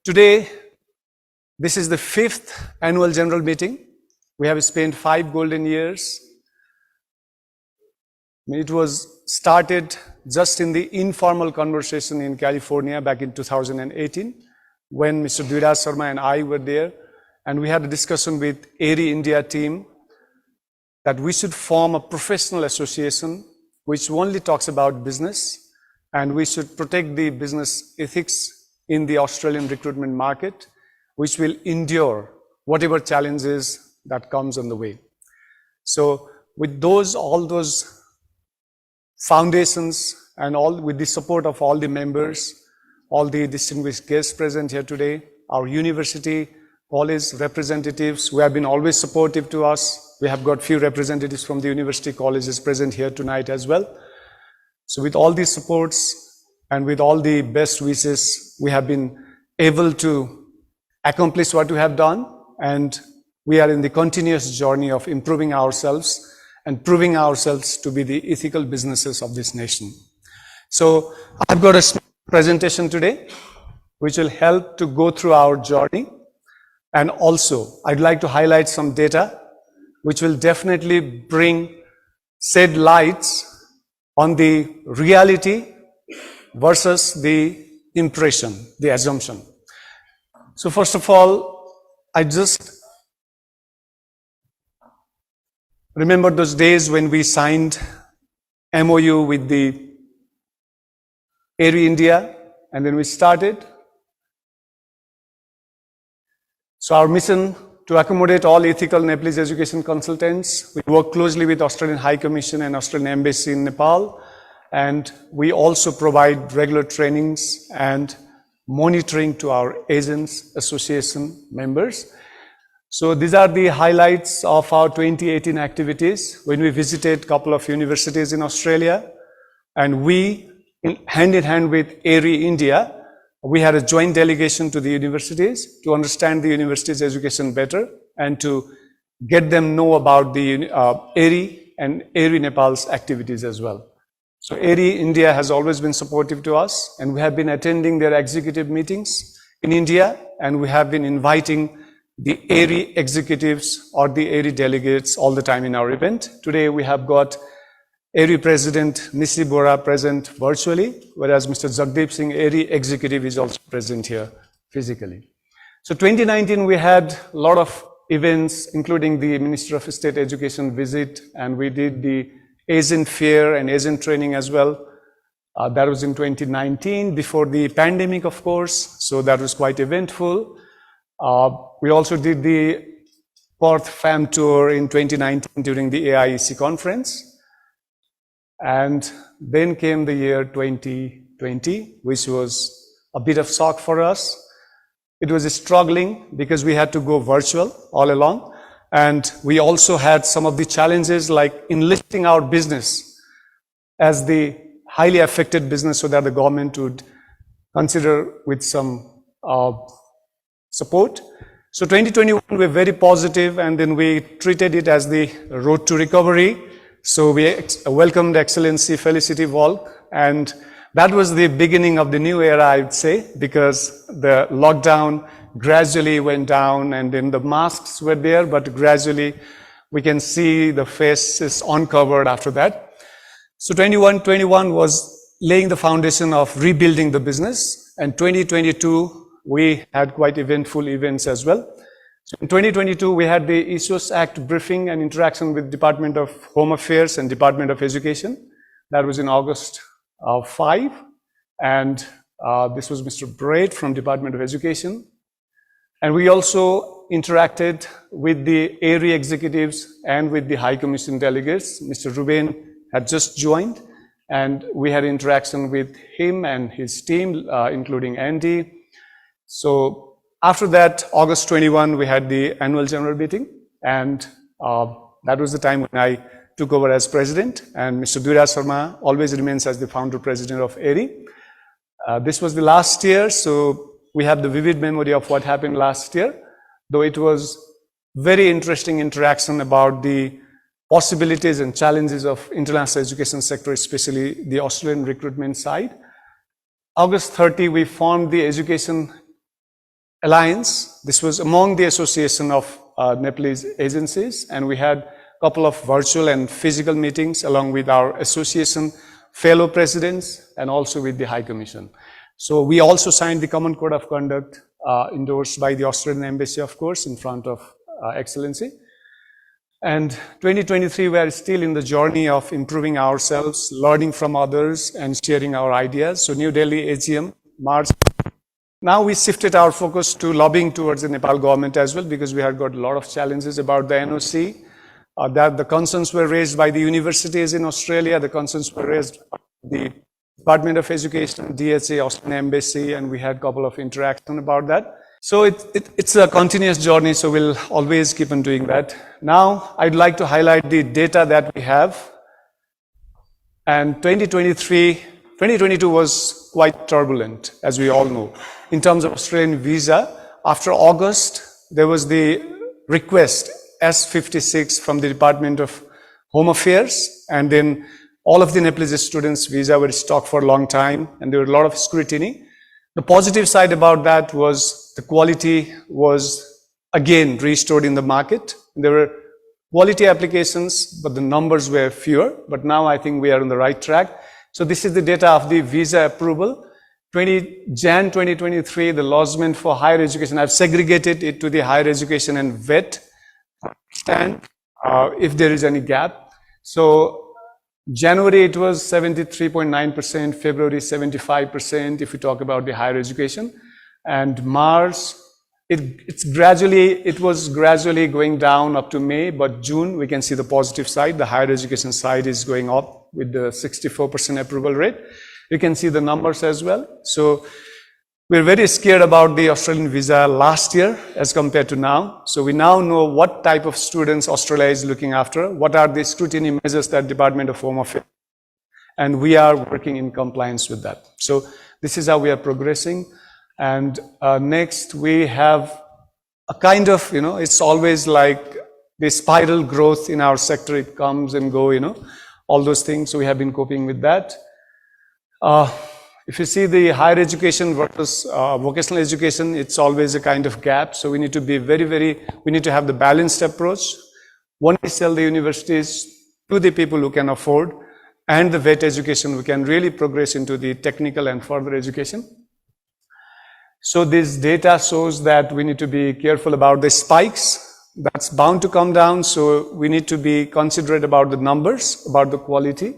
Today, this is the 5th annual general meeting. We have spent 5 golden years. It was started just in the informal conversation in California back in 2018 when Mr. Dheeraj Sharma and I were there, and we had a discussion with Aaeri India team that we should form a professional association which only talks about business, and we should protect the business ethics in the Australian recruitment market, which will endure whatever challenges that comes on the way. So with all those foundations and with the support of all the members, all the distinguished guests present here today, our university, college representatives who have been always supportive to us. We have got few representatives from the university colleges present here tonight as well. So with all these supports and with all the best wishes, we have been able to accomplish what we have done, and we are in the continuous journey of improving ourselves and proving ourselves to be the ethical businesses of this nation. So I've got a presentation today which will help to go through our journey, and also I'd like to highlight some data which will definitely shed lights on the reality versus the impression, the assumption. So first of all, I just remember those days when we signed MOU with the Aaeri India, and then we started. So our mission to accommodate all ethical Nepalese education consultants. We work closely with Australian High Commission and Australian Embassy in Nepal, and we also provide regular trainings and monitoring to our agents, association members. So these are the highlights of our 2018 activities when we visited a couple of universities in Australia, and we, hand in hand with Aaeri India, we had a joint delegation to the universities to understand the universities' education better and to get them know about the Aaeri and Aaeri Nepal's activities as well. So Aaeri India has always been supportive to us, and we have been attending their executive meetings in India, and we have been inviting the Aaeri executives or the Aaeri delegates all the time in our event. Today we have got Aaeri President Nisi Bora present virtually, whereas Mr. Jagdeep Singh, Aaeri executive, is also present here physically. So 2019 we had a lot of events, including the Minister of State Education visit, and we did the agent fair and agent training as well. That was in 2019, before the pandemic, of course, so that was quite eventful. We also did the Perth FAM tour in 2019 during the AIEC conference. And then came the year 2020, which was a bit of shock for us. It was struggling because we had to go virtual all along. And we also had some of the challenges like enlisting our business as the highly affected business so that the government would consider with some support. So 2021, we were very positive, and then we treated it as the road to recovery. So we welcomed Excellency Felicity Volk, and that was the beginning of the new era, I would say, because the lockdown gradually went down, and then the masks were there, but gradually we can see the faces uncovered after that. So 2021 was laying the foundation of rebuilding the business, and 2022 we had quite eventful events as well. So in 2022 we had the Issues Act briefing and interaction with Department of Home Affairs and Department of Education. That was in August 5, and this was Mr. Braid from Department of Education. And we also interacted with the Aaeri executives and with the High Commission delegates. Mr. Ruben had just joined, and we had interaction with him and his team, including Andy. So after that, August 21, we had the annual general meeting, and that was the time when I took over as president, and Mr. Dheeraj Sharma always remains as the founder president of Aaeri. This was the last year, so we have the vivid memory of what happened last year, though it was very interesting interaction about the possibilities and challenges of international education sector, especially the Australian recruitment side. August 30, we formed the education alliance. This was among the association of Nepalese agencies, and we had a couple of virtual and physical meetings along with our association fellow presidents and also with the High Commission. So we also signed the Common Code of Conduct endorsed by the Australian Embassy, of course, in front of Excellency. And 2023, we are still in the journey of improving ourselves, learning from others, and sharing our ideas. So New Delhi AGM, March. Now we shifted our focus to lobbying towards the Nepal government as well, because we had got a lot of challenges about the NOC, that the concerns were raised by the universities in Australia, the concerns were raised by the Department of Education, DHA, Australian Embassy, and we had a couple of interactions about that. So it's a continuous journey, so we'll always keep on doing that. Now, I'd like to highlight the data that we have. And 2022 was quite turbulent, as we all know. In terms of Australian visa, after August, there was the request S56 from the Department of Home Affairs, and then all of the Nepalese students' visa were stuck for a long time, and there were a lot of scrutiny. The positive side about that was the quality was again restored in the market. There were quality applications, but the numbers were fewer. But now I think we are on the right track. So this is the data of the visa approval. Jan 2023, the lodgement for higher education. I've segregated it to the higher education and vet stand if there is any gap. So January, it was 73.9%, February, 75%, if we talk about the higher education. And March, it was gradually going down up to May, but June, we can see the positive side. The higher education side is going up with the 64% approval rate. You can see the numbers as well. So we're very scared about the Australian visa last year as compared to now. So we now know what type of students Australia is looking after, what are the scrutiny measures that Department of Home Affairs, and we are working in compliance with that. So this is how we are progressing. And next we have a kind of, it's always like the spiral growth in our sector. It comes and go, all those things. So we have been coping with that. If you see the higher education versus vocational education, it's always a kind of gap. So we need to be we need to have the balanced approach. One is sell the universities to the people who can afford, and the vet education, we can really progress into the technical and further education. So this data shows that we need to be careful about the spikes. That's bound to come down. So we need to be considerate about the numbers, about the quality.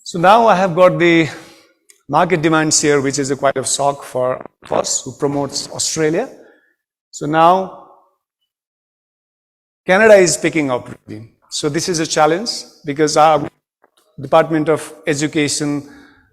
So now I have got the market demands here, which is a quite of shock for us who promotes Australia. So now Canada is picking up really. So this is a challenge because our Department of Education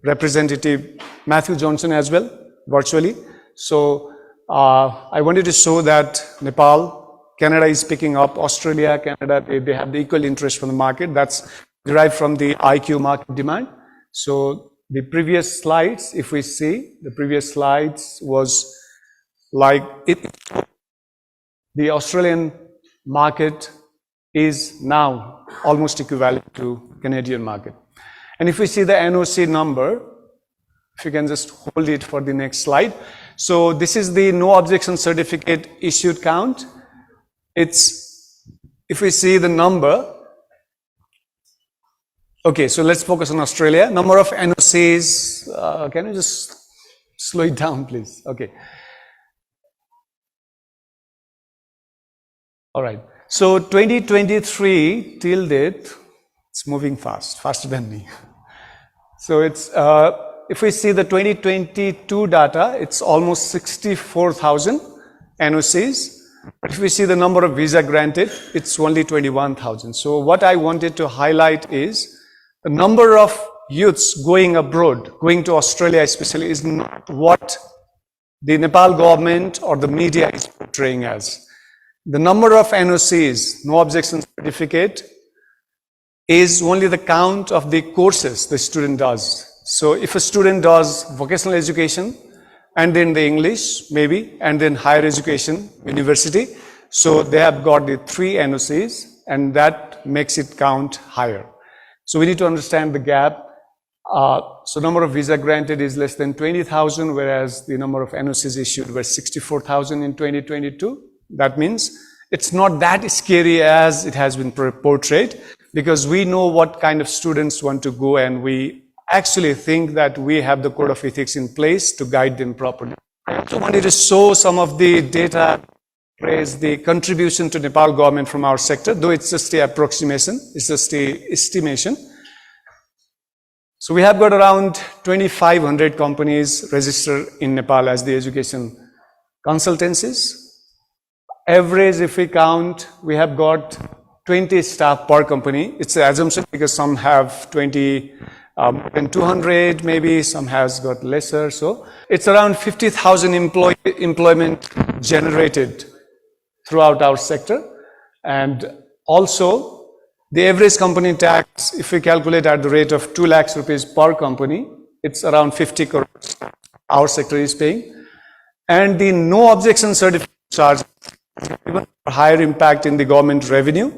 representative Matthew Johnson as well, virtually. So I wanted to show that Nepal, Canada is picking up, Australia, Canada, they have the equal interest from the market. That's derived from the IQ market demand. So the previous slides, if we see, the previous slides was like the Australian market is now almost equivalent to Canadian market. And if we see the NOC number, if you can just hold it for the next slide. So this is the no objection certificate issued count. It's, if we see the number, okay, so let's focus on Australia. Number of NOCs, can you just slow it down, please? Okay. All right. So 2023 till date, it's moving fast, faster than me. So it's, if we see the 2022 data, it's almost 64,000 NOCs. But if we see the number of visa granted, it's only 21,000. So what I wanted to highlight is the number of youths going abroad, going to Australia especially, is not what the Nepal government or the media is portraying as. The number of NOCs, no objection certificate, is only the count of the courses the student does. So if a student does vocational education, and then the English, maybe, and then higher education, university, so they have got the 3 NOCs, and that makes it count higher. So we need to understand the gap. So number of visa granted is less than 20,000, whereas the number of NOCs issued were 64,000 in 2022. That means it's not that scary as it has been portrayed, because we know what kind of students want to go, and we actually think that we have the code of ethics in place to guide them properly. I also wanted to show some of the data, raise the contribution to Nepal government from our sector, though it's just an approximation, it's just an estimation. So we have got around 2,500 companies registered in Nepal as the education consultancies. Average, if we count, we have got 20 staff per company. It's an assumption because some have 20 and 200, maybe some has got lesser. So it's around 50,000 employment generated throughout our sector. And also, the average company tax, if we calculate at the rate of 2 lakhs rupees per company, it's around 50 crores our sector is paying. And the no objection certificate charge even higher impact in the government revenue,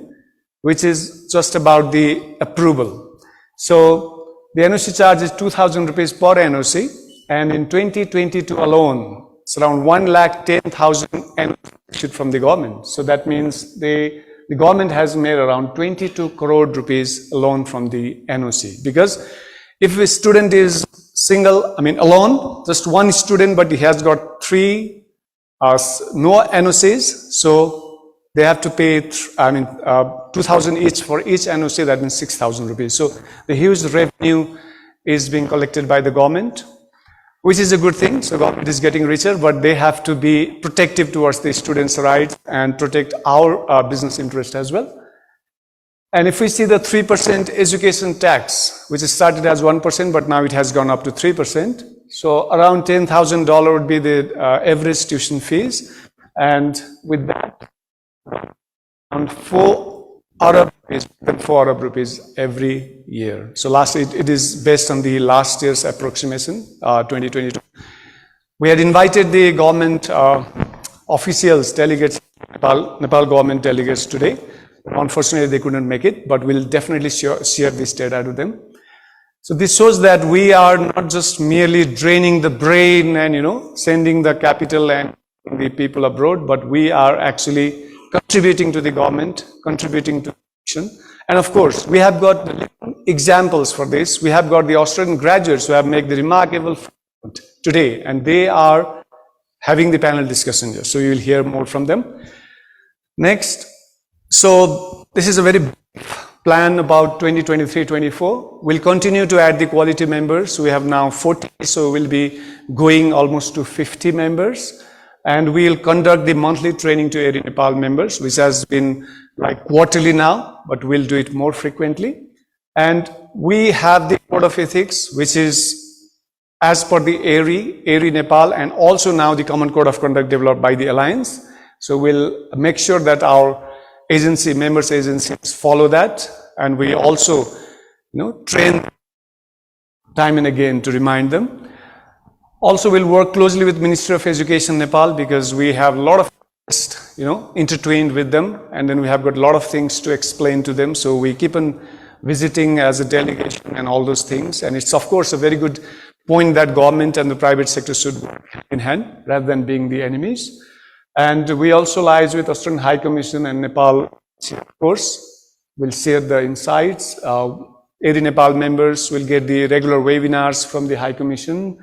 which is just about the approval. So the NOC charge is 2,000 rupees per NOC, and in 2022 alone, it's around 1,10,000 NOC issued from the government. So that means the government has made around 22 crore rupees alone from the NOC. Because if a student is alone, just one student, but he has got 3 no NOCs, so they have to pay 2,000 each for each NOC. That means 6,000 rupees. So the huge revenue is being collected by the government, which is a good thing. So government is getting richer, but they have to be protective towards the students' rights and protect our business interest as well. And if we see the 3% education tax, which started as 1%, but now it has gone up to 3%. So around $10,000 would be the average tuition fees. And with that, around 4 Arab rupees every year. So it is based on the last year's approximation, 2022. We had invited the government officials, delegates, Nepal government delegates today. Unfortunately, they couldn't make it, but we'll definitely share this data to them. So this shows that we are not just merely draining the brain and, sending the capital and the people abroad, but we are actually contributing to the government, contributing to the nation. And of course, we have got examples for this. We have got the Australian graduates who have made the remarkable today, and they are having the panel discussion here. So you will hear more from them. Next. So this is a very plan about 2023-24. We'll continue to add the quality members. We have now 40, so we'll be going almost to 50 members. And we'll conduct the monthly training to Aaeri Nepal members, which has been like quarterly now, but we'll do it more frequently. And we have the code of ethics, which is as per the Aaeri Nepal, and also now the common code of conduct developed by the Alliance. So we'll make sure that our members agencies follow that, and we also, train time and again to remind them. Also, we'll work closely with Ministry of Education Nepal, because we have a lot of, intertwined with them, and then we have got a lot of things to explain to them. So we keep on visiting as a delegation and all those things. And it's of course a very good point that government and the private sector should work hand in hand rather than being the enemies. And we also liaise with Australian High Commission and Nepal, of course. We'll share the insights. Aaeri Nepal members will get the regular webinars from the High Commission.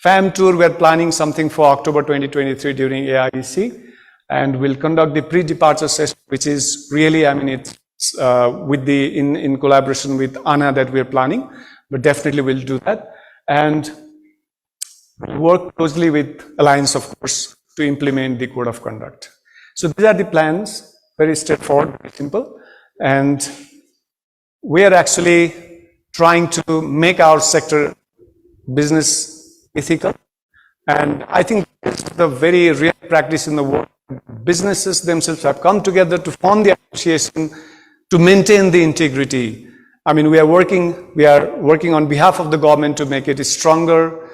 FAM tour, we're planning something for October 2023 during AIEC. And we'll conduct the pre-departure session, which is really, it's with in collaboration with ANA that we're planning. But definitely we'll do that. And we'll work closely with Alliance, of course, to implement the code of conduct. So these are the plans, very straightforward, very simple. And we are actually trying to make our sector business ethical. And I think this is the very real practice in the world. Businesses themselves have come together to form the association to maintain the integrity. We are working on behalf of the government to make it stronger,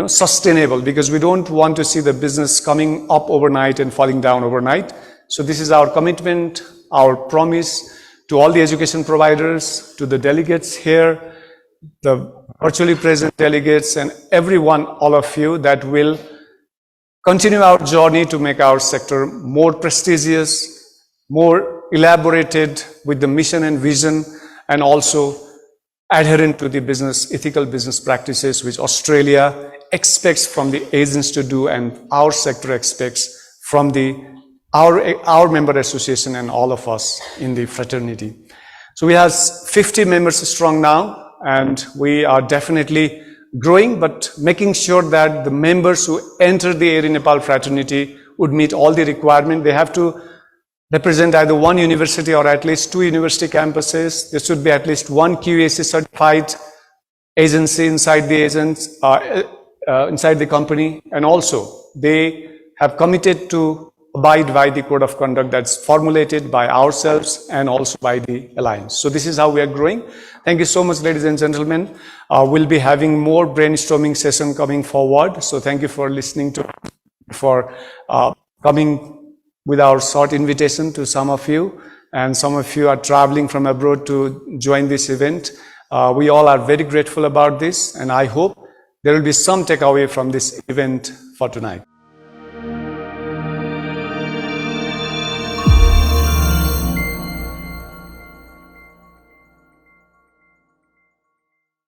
sustainable, because we don't want to see the business coming up overnight and falling down overnight. So this is our commitment, our promise to all the education providers, to the delegates here, the virtually present delegates, and everyone, all of you, that will continue our journey to make our sector more prestigious, more elaborated with the mission and vision, and also adherent to the ethical business practices which Australia expects from the agents to do, and our sector expects from our member association and all of us in the fraternity. So we have 50 members strong now, and we are definitely growing, but making sure that the members who enter the Aaeri Nepal fraternity would meet all the requirements. They have to represent either one university or at least 2 university campuses. There should be at least 1 QAC certified agency inside the inside the company, and also they have committed to abide by the code of conduct that's formulated by ourselves and also by the Alliance. So this is how we are growing. Thank you so much, ladies and gentlemen. We'll be having more brainstorming session coming forward. So thank you for listening to, for coming with our short invitation to some of you, and some of you are traveling from abroad to join this event. We all are very grateful about this, and I hope there will be some takeaway from this event for tonight.